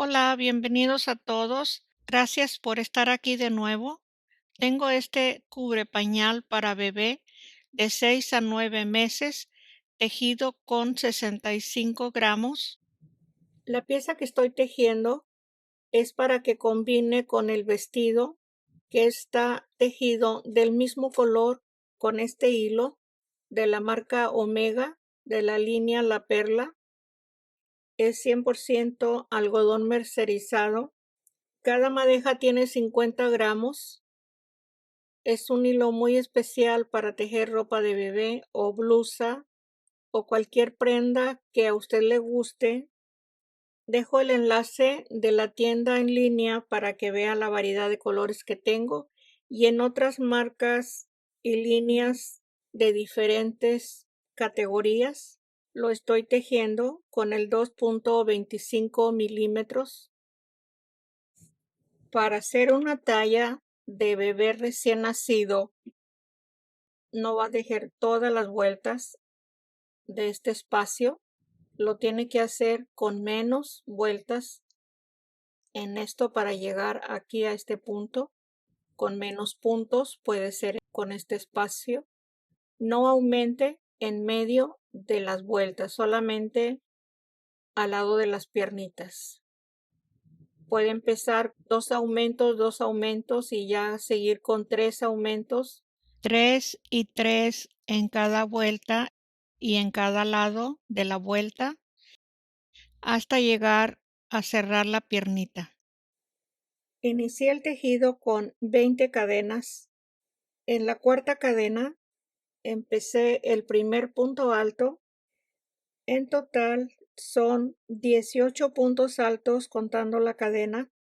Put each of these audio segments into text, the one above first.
Hola, bienvenidos a todos. Gracias por estar aquí de nuevo. Tengo este cubrepañal para bebé de 6 a 9 meses, tejido con 65 gramos. La pieza que estoy tejiendo es para que combine con el vestido que está tejido del mismo color con este hilo de la marca Omega de la línea La Perla. Es 100% algodón mercerizado. Cada madeja tiene 50 gramos. Es un hilo muy especial para tejer ropa de bebé o blusa o cualquier prenda que a usted le guste. Dejo el enlace de la tienda en línea para que vea la variedad de colores que tengo y en otras marcas y líneas de diferentes categorías. Lo estoy tejiendo con el 2.25 milímetros. Para hacer una talla de bebé recién nacido, no va a dejar todas las vueltas de este espacio. Lo tiene que hacer con menos vueltas en esto para llegar aquí a este punto. Con menos puntos puede ser con este espacio. No aumente en medio de las vueltas, solamente al lado de las piernitas. Puede empezar dos aumentos y ya seguir con 3 aumentos. 3 y 3 en cada vuelta y en cada lado de la vuelta hasta llegar a cerrar la piernita. Inicié el tejido con 20 cadenas. En la cuarta cadena empecé el primer punto alto. En total son 18 puntos altos contando la cadena.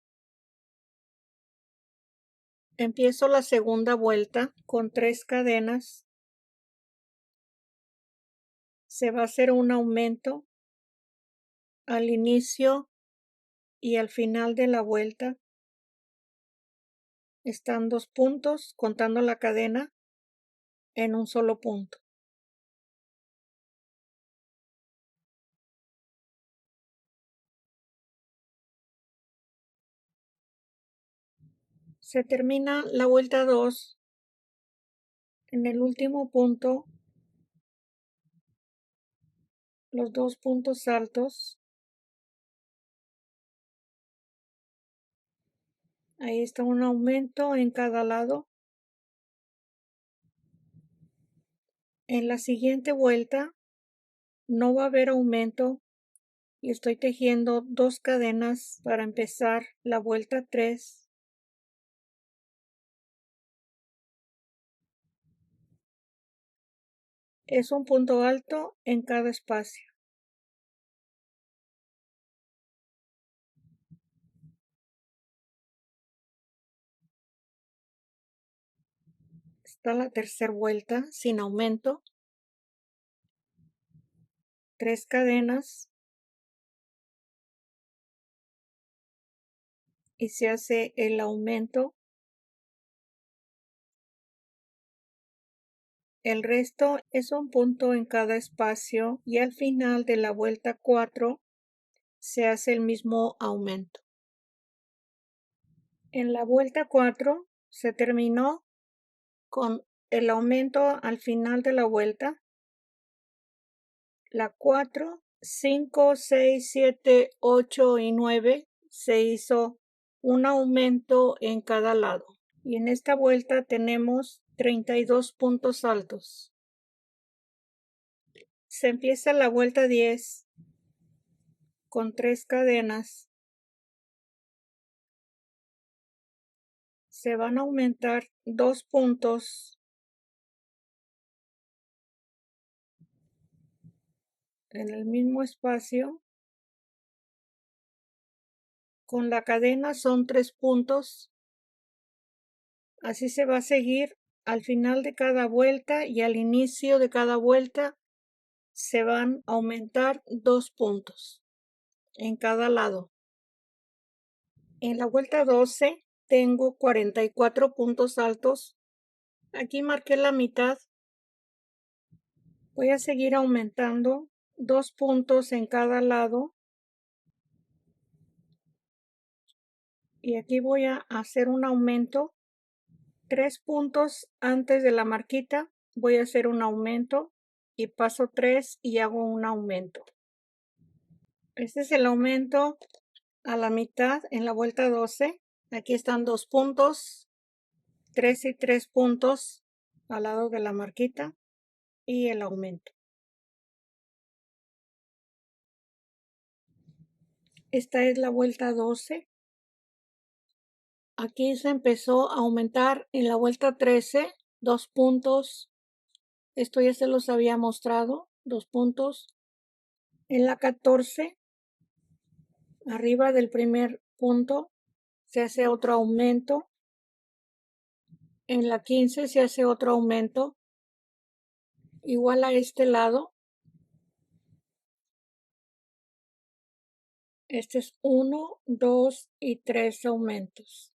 Empiezo la segunda vuelta con 3 cadenas. Se va a hacer un aumento al inicio y al final de la vuelta. Están 2 puntos contando la cadena en un solo punto. Se termina la vuelta 2 en el último punto, los 2 puntos altos. Ahí está un aumento en cada lado. En la siguiente vuelta no va a haber aumento y estoy tejiendo 2 cadenas para empezar la vuelta 3. Es un punto alto en cada espacio. Está la tercera vuelta sin aumento. 3 cadenas. Y se hace el aumento. El resto es un punto en cada espacio y al final de la vuelta 4 se hace el mismo aumento. En la vuelta 4 se terminó con el aumento al final de la vuelta. La 4, 5, 6, 7, 8 y 9 se hizo un aumento en cada lado. Y en esta vuelta tenemos 32 puntos altos. Se empieza la vuelta 10 con 3 cadenas. Se van a aumentar 2 puntos en el mismo espacio. Con la cadena son 3 puntos. Así se va a seguir al final de cada vuelta y al inicio de cada vuelta se van a aumentar 2 puntos en cada lado. En la vuelta 12 tengo 44 puntos altos. Aquí marqué la mitad. Voy a seguir aumentando 2 puntos en cada lado. y aquí voy a hacer un aumento 3 puntos antes de la marquita. Voy a hacer un aumento y paso 3 y hago un aumento. Este es el aumento a la mitad en la vuelta 12. Aquí están 2 puntos, 3 y 3 puntos al lado de la marquita y el aumento. Esta es la vuelta 12. Aquí se empezó a aumentar en la vuelta 13, 2 puntos. Esto ya se los había mostrado, 2 puntos. En la 14, arriba del primer punto, se hace otro aumento. En la 15 se hace otro aumento, igual a este lado. Este es 1, 2 y 3 aumentos.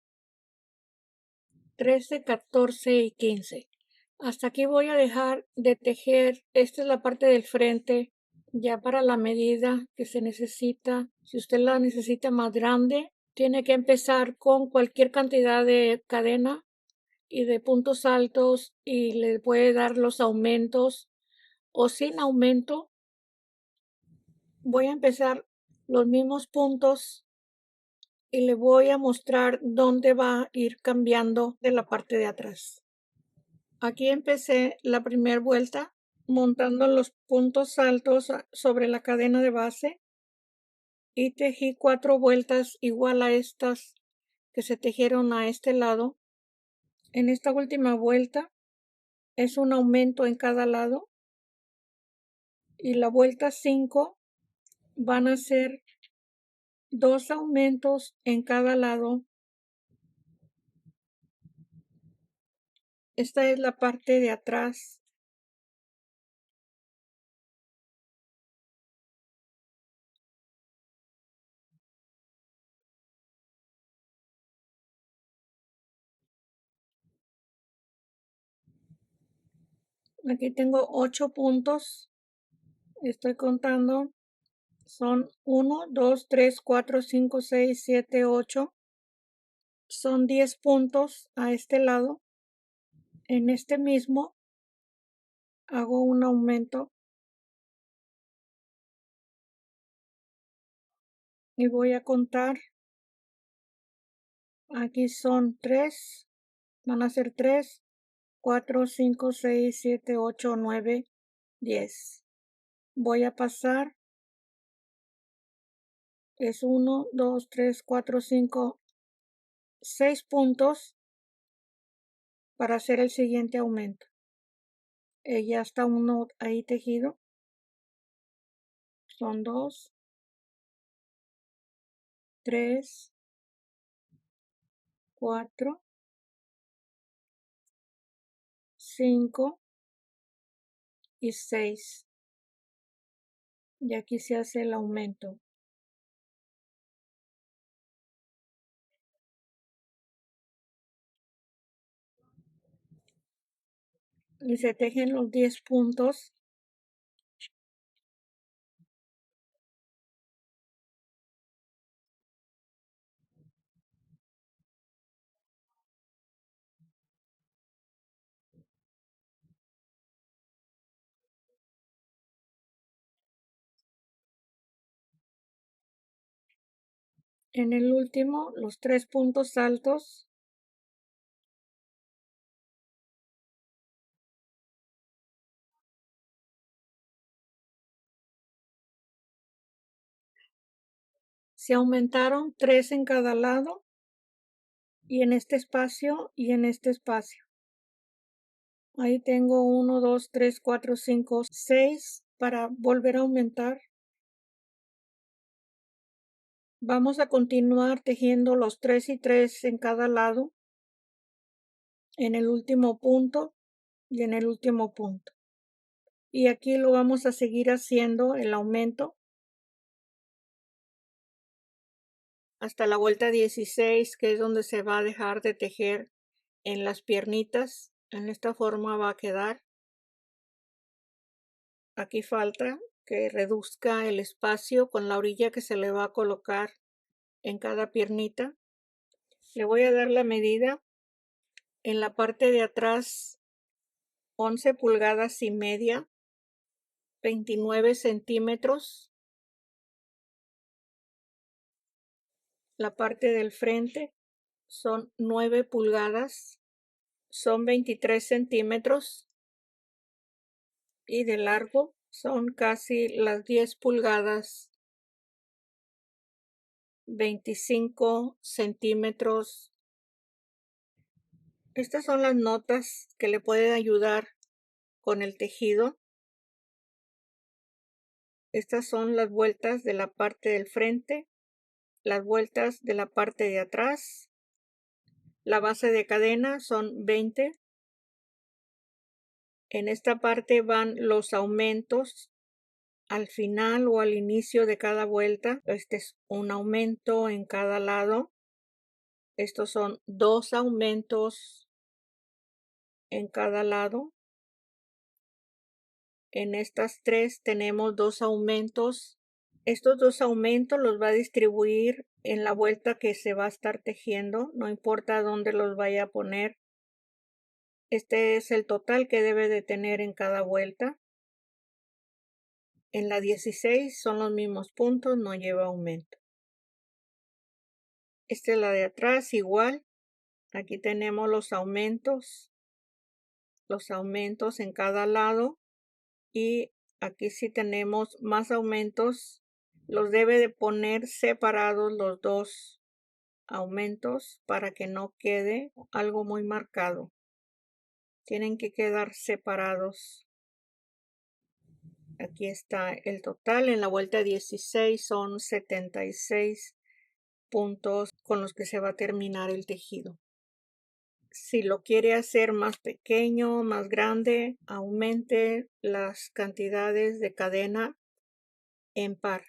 13, 14 y 15. Hasta aquí voy a dejar de tejer. Esta es la parte del frente ya para la medida que se necesita. Si usted la necesita más grande, tiene que empezar con cualquier cantidad de cadena y de puntos altos y le puede dar los aumentos o sin aumento. Voy a empezar los mismos puntos y le voy a mostrar dónde va a ir cambiando de la parte de atrás. Aquí empecé la primera vuelta montando los puntos altos sobre la cadena de base y tejí 4 vueltas igual a estas que se tejieron a este lado. En esta última vuelta es un aumento en cada lado y la vuelta 5 van a ser 2 aumentos en cada lado. Esta es la parte de atrás. Aquí tengo 8 puntos. Estoy contando. Son 1, 2, 3, 4, 5, 6, 7, 8. Son 10 puntos a este lado. En este mismo hago un aumento y voy a contar. Aquí son 3. Van a ser 3, 4, 5, 6, 7, 8, 9, 10. Voy a pasar. Es 1, 2, 3, 4, 5, 6 puntos para hacer el siguiente aumento. Ya está uno ahí tejido. Son 2, 3, 4, 5 y 6. Y aquí se hace el aumento. Y se tejen los 10 puntos. En el último, los 3 puntos altos. Se aumentaron 3 en cada lado y en este espacio y en este espacio. Ahí tengo 1, 2, 3, 4, 5, 6 para volver a aumentar. Vamos a continuar tejiendo los 3 y 3 en cada lado, en el último punto y en el último punto. Y aquí lo vamos a seguir haciendo el aumento hasta la vuelta 16, que es donde se va a dejar de tejer en las piernitas. En esta forma va a quedar. Aquí falta que reduzca el espacio con la orilla que se le va a colocar en cada piernita. Le voy a dar la medida. En la parte de atrás, 11 pulgadas y media, 29 centímetros. La parte del frente son 9 pulgadas, son 23 centímetros. Y de largo son casi las 10 pulgadas, 25 centímetros. Estas son las notas que le pueden ayudar con el tejido. Estas son las vueltas de la parte del frente, las vueltas de la parte de atrás. La base de cadena son 20. En esta parte van los aumentos al final o al inicio de cada vuelta. Este es un aumento en cada lado. Estos son 2 aumentos en cada lado. En estas 3 tenemos 2 aumentos. Estos 2 aumentos los va a distribuir en la vuelta que se va a estar tejiendo, no importa dónde los vaya a poner. Este es el total que debe de tener en cada vuelta. En la 16 son los mismos puntos, no lleva aumento. Esta es la de atrás, igual. Aquí tenemos los aumentos en cada lado. Y aquí sí tenemos más aumentos. Los debe de poner separados los 2 aumentos para que no quede algo muy marcado. Tienen que quedar separados. Aquí está el total. En la vuelta 16 son 76 puntos con los que se va a terminar el tejido. Si lo quiere hacer más pequeño, más grande, aumente las cantidades de cadena en par,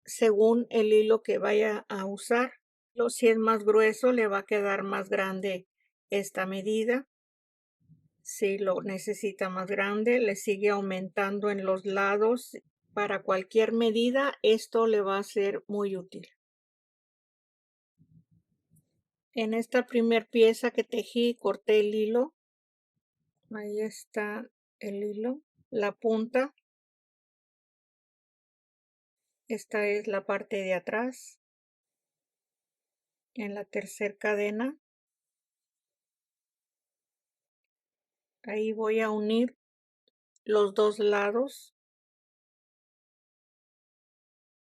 según el hilo que vaya a usar. Si es más grueso, le va a quedar más grande esta medida. Si lo necesita más grande, le sigue aumentando en los lados. Para cualquier medida, esto le va a ser muy útil. En esta primer pieza que tejí, corté el hilo. Ahí está el hilo. La punta. Esta es la parte de atrás. En la tercera cadena. Ahí voy a unir los 2 lados.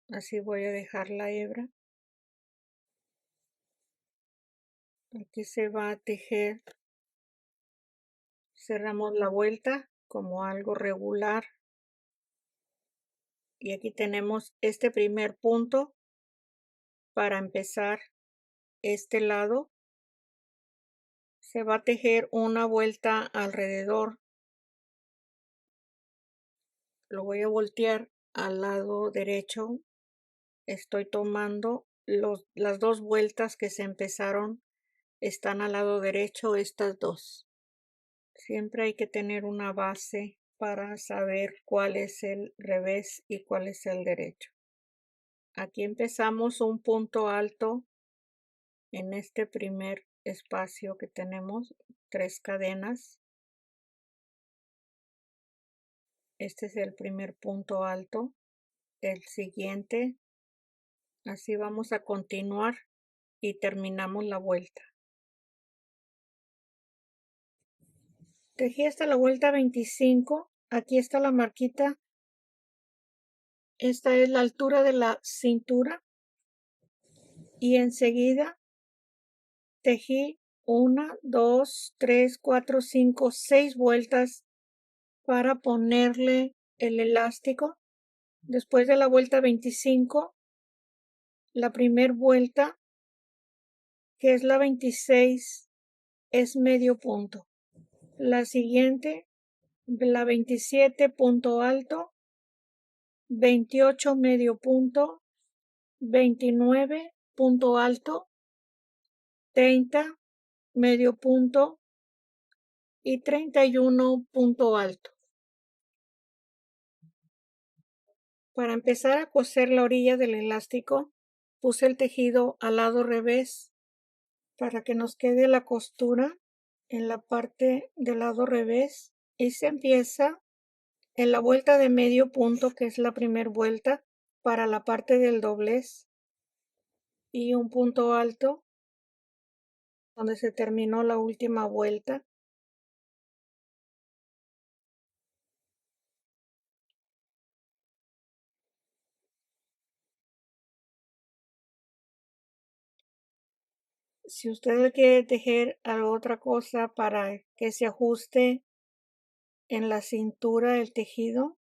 Así voy a dejar la hebra. Aquí se va a tejer. Cerramos la vuelta como algo regular. Y aquí tenemos este primer punto para empezar este lado. Se va a tejer una vuelta alrededor. Lo voy a voltear al lado derecho. Estoy tomando las 2 vueltas que se empezaron. Están al lado derecho estas 2. Siempre hay que tener una base para saber cuál es el revés y cuál es el derecho. Aquí empezamos un punto alto en este primer espacio que tenemos, 3 cadenas. Este es el primer punto alto. El siguiente, así vamos a continuar y terminamos la vuelta. Tejí hasta la vuelta 25. Aquí está la marquita. Esta es la altura de la cintura. Y enseguida tejí 1, 2, 3, 4, 5, 6 vueltas para ponerle el elástico. Después de la vuelta 25, la primera vuelta, que es la 26, es medio punto. La siguiente, la 27, punto alto, 28, medio punto, 29, punto alto, 30, medio punto y 31, punto alto. Para empezar a coser la orilla del elástico, puse el tejido al lado revés para que nos quede la costura en la parte del lado revés, y se empieza en la vuelta de medio punto, que es la primera vuelta para la parte del doblez, y un punto alto donde se terminó la última vuelta. Si usted quiere tejer otra cosa para que se ajuste en la cintura el tejido,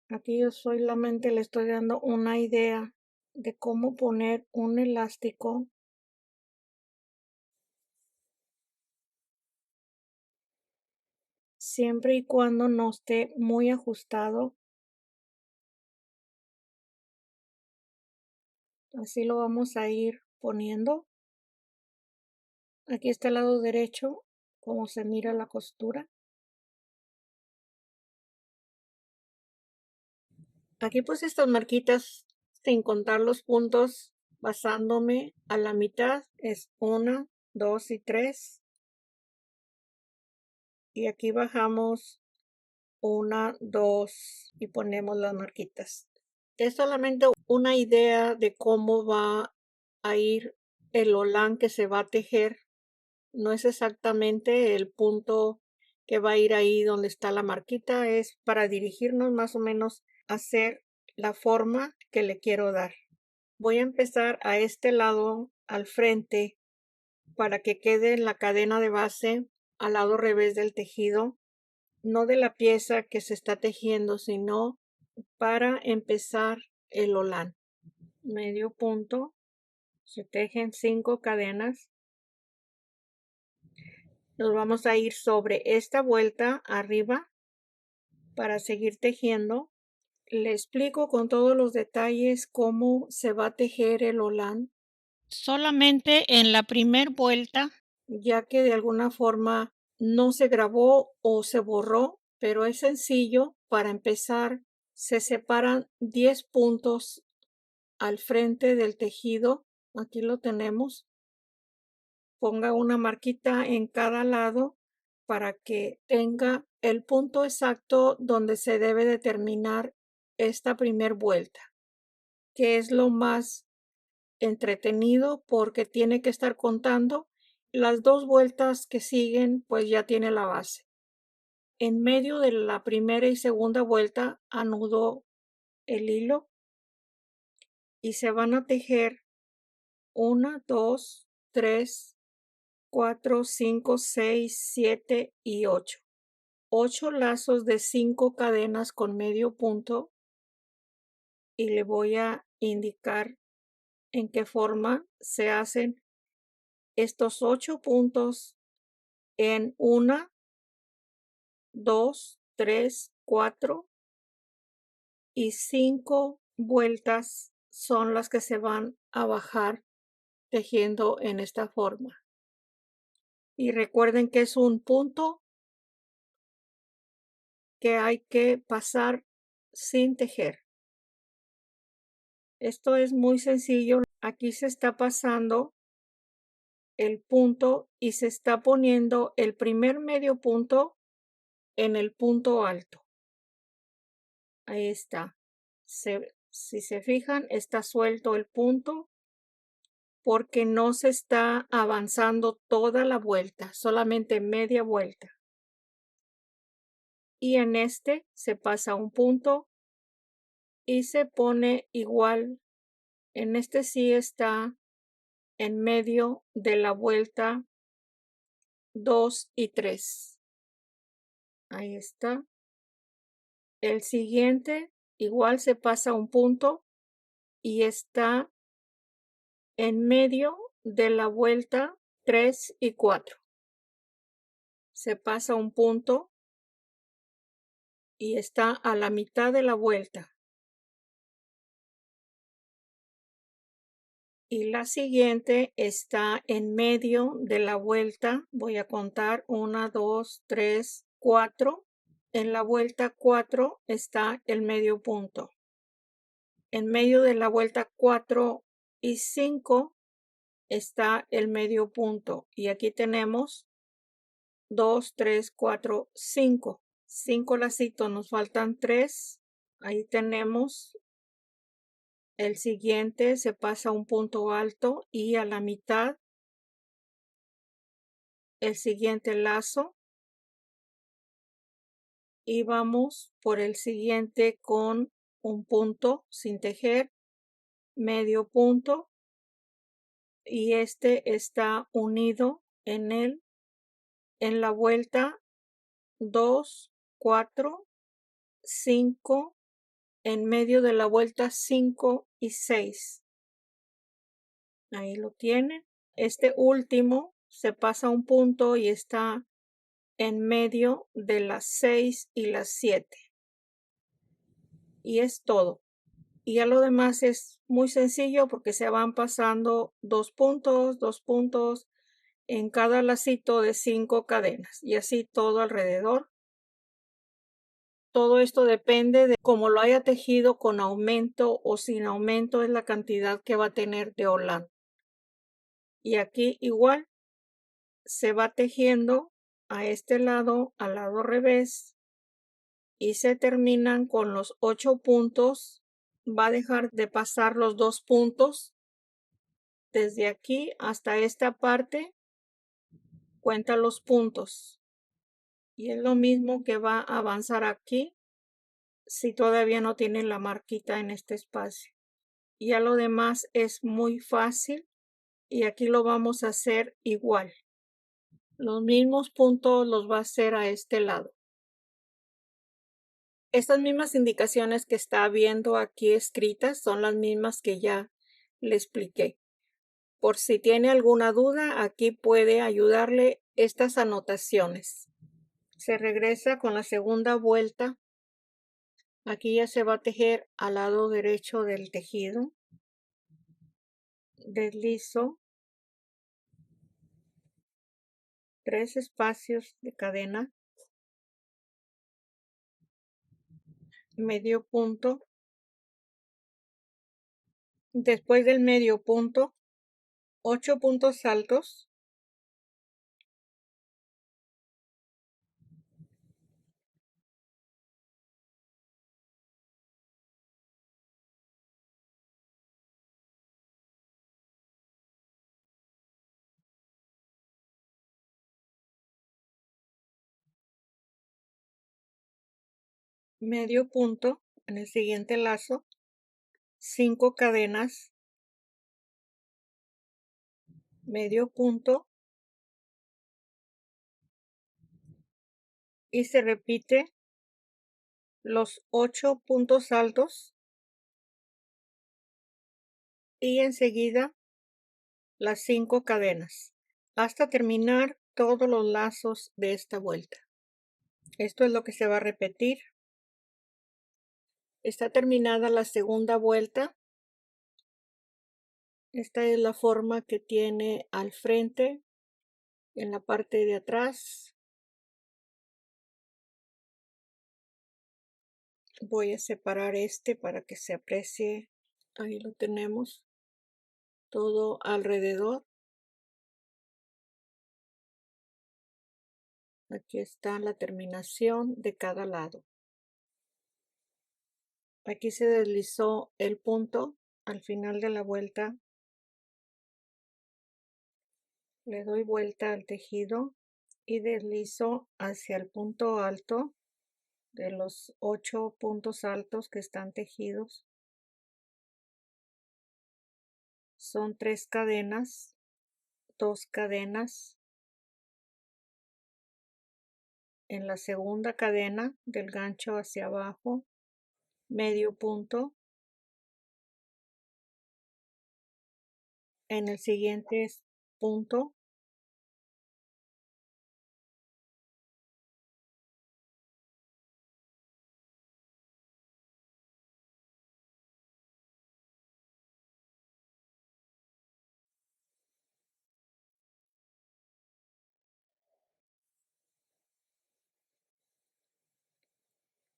aquí yo solamente le estoy dando una idea de cómo poner un elástico siempre y cuando no esté muy ajustado. Así lo vamos a ir poniendo. Aquí está el lado derecho, como se mira la costura. Aquí puse estas marquitas sin contar los puntos, basándome a la mitad. Es 1, 2 y 3. Y aquí bajamos 1, 2 y ponemos las marquitas. Es solamente una idea de cómo va a ir el holán que se va a tejer. No es exactamente el punto que va a ir ahí donde está la marquita, es para dirigirnos más o menos a hacer la forma que le quiero dar. Voy a empezar a este lado al frente para que quede la cadena de base al lado revés del tejido, no de la pieza que se está tejiendo, sino para empezar el holán. Medio punto, se tejen 5 cadenas. Nos vamos a ir sobre esta vuelta arriba para seguir tejiendo. Le explico con todos los detalles cómo se va a tejer el holán. Solamente en la primera vuelta, ya que de alguna forma no se grabó o se borró, pero es sencillo. Para empezar, se separan 10 puntos al frente del tejido. Aquí lo tenemos. Ponga una marquita en cada lado para que tenga el punto exacto donde se debe de terminar esta primera vuelta, que es lo más entretenido porque tiene que estar contando las 2 vueltas que siguen, pues ya tiene la base. En medio de la primera y segunda vuelta anudo el hilo y se van a tejer 1, 2, 3, 4, 5, 6, 7 y 8. 8 lazos de 5 cadenas con medio punto, y le voy a indicar en qué forma se hacen estos 8 puntos en 1, 2, 3, 4 y 5 vueltas son las que se van a bajar tejiendo en esta forma. Y recuerden que es un punto que hay que pasar sin tejer. Esto es muy sencillo. Aquí se está pasando el punto y se está poniendo el primer medio punto en el punto alto. Ahí está. Si se fijan, está suelto el punto porque no se está avanzando toda la vuelta, solamente media vuelta. Y en este se pasa un punto y se pone igual. En este sí está en medio de la vuelta 2 y 3. Ahí está. El siguiente igual se pasa un punto y está en medio de la vuelta 3 y 4. Se pasa un punto y está a la mitad de la vuelta. Y la siguiente está en medio de la vuelta. Voy a contar 1, 2, 3, 4. En la vuelta 4 está el medio punto. En medio de la vuelta 4 y 5 está el medio punto. Y aquí tenemos 2, 3, 4, 5. 5 lacitos, nos faltan 3. Ahí tenemos el siguiente, se pasa un punto alto y a la mitad el siguiente lazo. Y vamos por el siguiente con un punto sin tejer, medio punto, y este está unido en la vuelta 2, 4, 5, en medio de la vuelta 5 y 6. Ahí lo tienen. Este último se pasa un punto y está en medio de las 6 y las 7. Y es todo. Y ya lo demás es muy sencillo porque se van pasando 2 puntos en cada lacito de 5 cadenas y así todo alrededor. Todo esto depende de cómo lo haya tejido, con aumento o sin aumento, es la cantidad que va a tener de holán. Y aquí igual se va tejiendo a este lado, al lado revés, y se terminan con los 8 puntos. Va a dejar de pasar los 2 puntos desde aquí hasta esta parte. Cuenta los puntos y es lo mismo que va a avanzar aquí si todavía no tiene la marquita en este espacio. Ya lo demás es muy fácil y aquí lo vamos a hacer igual. Los mismos puntos los va a hacer a este lado. Estas mismas indicaciones que está viendo aquí escritas son las mismas que ya le expliqué. Por si tiene alguna duda, aquí puede ayudarle estas anotaciones. Se regresa con la segunda vuelta. Aquí ya se va a tejer al lado derecho del tejido. Deslizo 3 espacios de cadena, medio punto. Después del medio punto, 8 puntos altos. Medio punto en el siguiente lazo, 5 cadenas, medio punto, y se repite los 8 puntos altos y enseguida las 5 cadenas hasta terminar todos los lazos de esta vuelta. Esto es lo que se va a repetir. Está terminada la segunda vuelta. Esta es la forma que tiene al frente, en la parte de atrás. Voy a separar este para que se aprecie. Ahí lo tenemos todo alrededor. Aquí está la terminación de cada lado. Aquí se deslizó el punto al final de la vuelta. Le doy vuelta al tejido y deslizo hacia el punto alto de los 8 puntos altos que están tejidos. Son 3 cadenas, 2 cadenas. En la segunda cadena del gancho hacia abajo, medio punto. En el siguiente punto,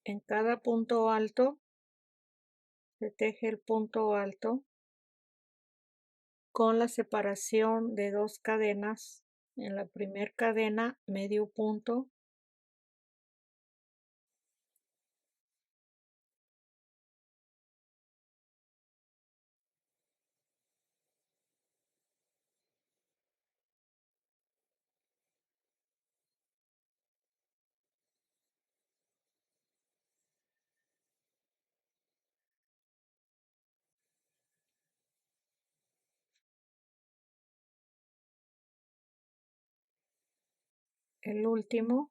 En cada punto alto se teje el punto alto con la separación de 2 cadenas. En la primera cadena, medio punto. El último.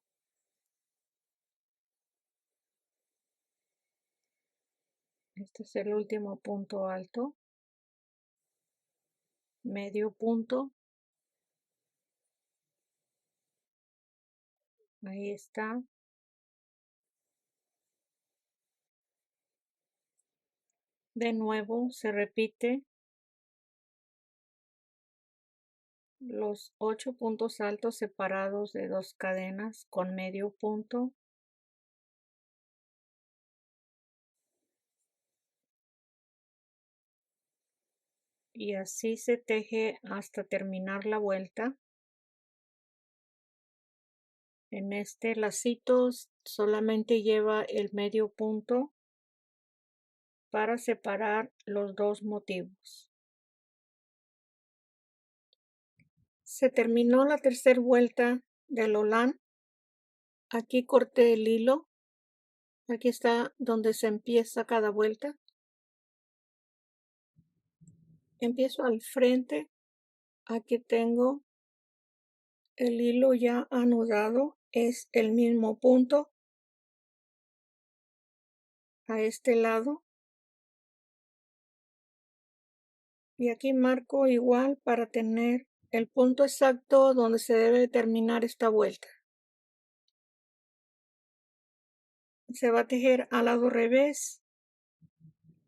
Este es el último punto alto. Medio punto. Ahí está. De nuevo se repite los 8 puntos altos separados de 2 cadenas con medio punto. Y así se teje hasta terminar la vuelta. En este lacito solamente lleva el medio punto para separar los dos motivos. Se terminó la tercera vuelta del holán. Aquí corté el hilo. Aquí está donde se empieza cada vuelta. Empiezo al frente. Aquí tengo el hilo ya anudado. Es el mismo punto a este lado. Y aquí marco igual para tener el punto exacto donde se debe terminar esta vuelta. Se va a tejer al lado revés,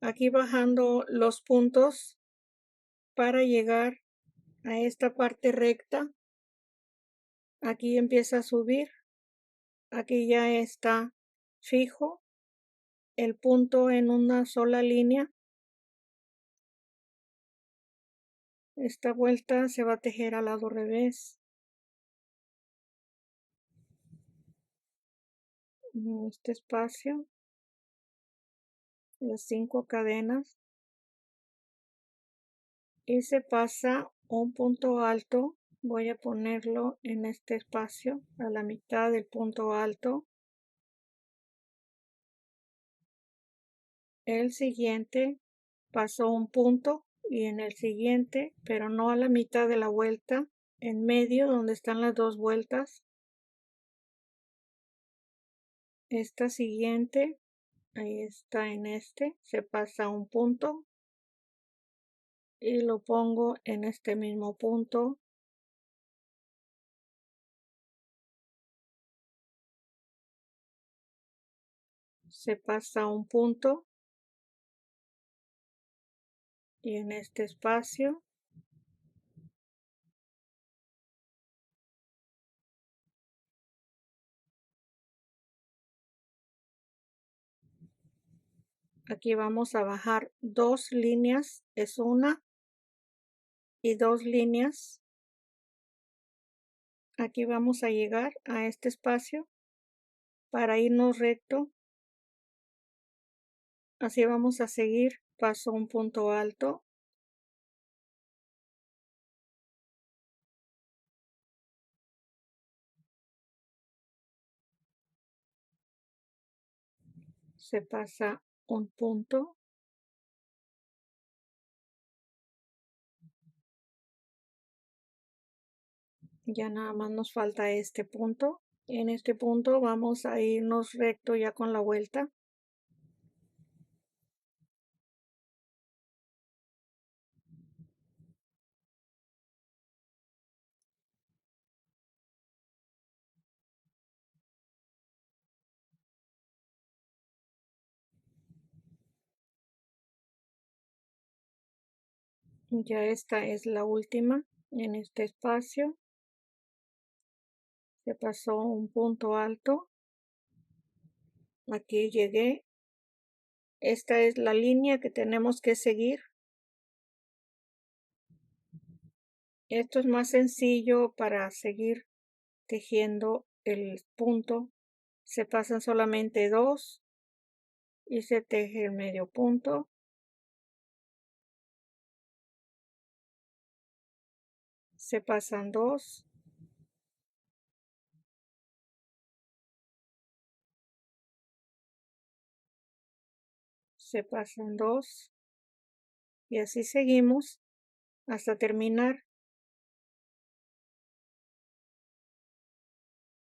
aquí bajando los puntos para llegar a esta parte recta. Aquí empieza a subir, aquí ya está fijo el punto en una sola línea. Esta vuelta se va a tejer al lado revés. En este espacio, las 5 cadenas, y se pasa un punto alto. Voy a ponerlo en este espacio a la mitad del punto alto. El siguiente paso un punto y en el siguiente, pero no a la mitad de la vuelta, en medio donde están las dos vueltas. Esta siguiente, ahí está en este, se pasa un punto y lo pongo en este mismo punto. Se pasa un punto y en este espacio aquí vamos a bajar 2 líneas, es una y 2 líneas. Aquí vamos a llegar a este espacio para irnos recto. Así vamos a seguir, paso un punto alto. Se pasa un punto. Ya nada más nos falta este punto. En este punto vamos a irnos recto ya con la vuelta. Ya esta es la última en este espacio. Se pasó un punto alto. Aquí llegué. Esta es la línea que tenemos que seguir. Esto es más sencillo para seguir tejiendo el punto. Se pasan solamente 2 y se teje el medio punto. Se pasan 2. Se pasan 2. Y así seguimos hasta terminar.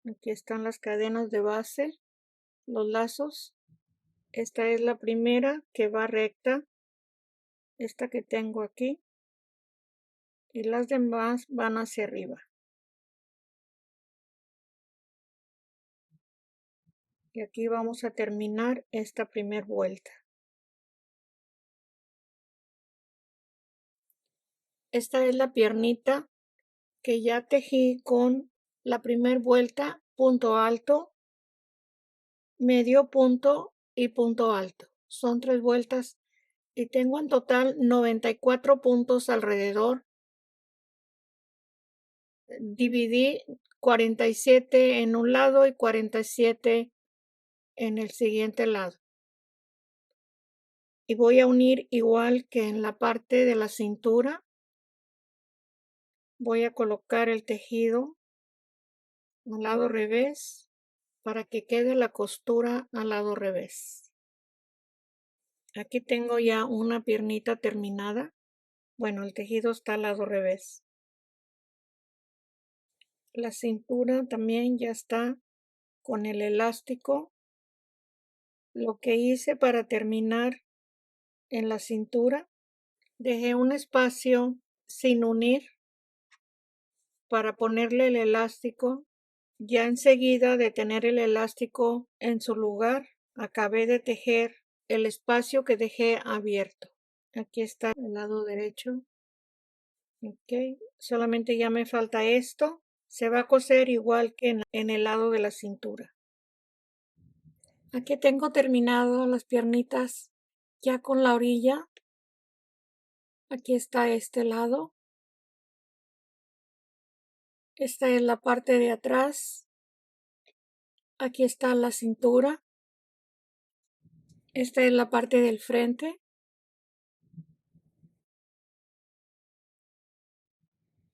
Aquí están las cadenas de base, los lazos. Esta es la primera que va recta, esta que tengo aquí, y las demás van hacia arriba. Y aquí vamos a terminar esta primera vuelta. Esta es la piernita que ya tejí con la primera vuelta, punto alto, medio punto y punto alto. Son 3 vueltas y tengo en total 94 puntos alrededor. Dividí 47 en un lado y 47 en el siguiente lado. Y voy a unir igual que en la parte de la cintura. Voy a colocar el tejido al lado revés para que quede la costura al lado revés. Aquí tengo ya una piernita terminada. Bueno, el tejido está al lado revés. La cintura también ya está con el elástico. Lo que hice para terminar en la cintura, dejé un espacio sin unir para ponerle el elástico. Ya enseguida de tener el elástico en su lugar, acabé de tejer el espacio que dejé abierto. Aquí está el lado derecho. Ok, solamente ya me falta esto. Se va a coser igual que en el lado de la cintura. Aquí tengo terminado las piernitas ya con la orilla. Aquí está este lado. Esta es la parte de atrás. Aquí está la cintura. Esta es la parte del frente.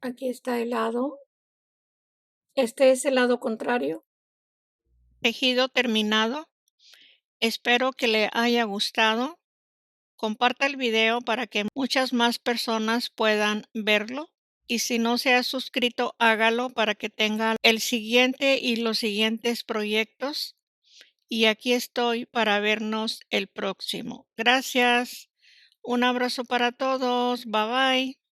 Aquí está el lado. Este es el lado contrario. Tejido terminado. Espero que le haya gustado. Comparta el video para que muchas más personas puedan verlo. Y si no se ha suscrito, hágalo para que tenga el siguiente y los siguientes proyectos. Y aquí estoy para vernos el próximo. Gracias. Un abrazo para todos. Bye bye.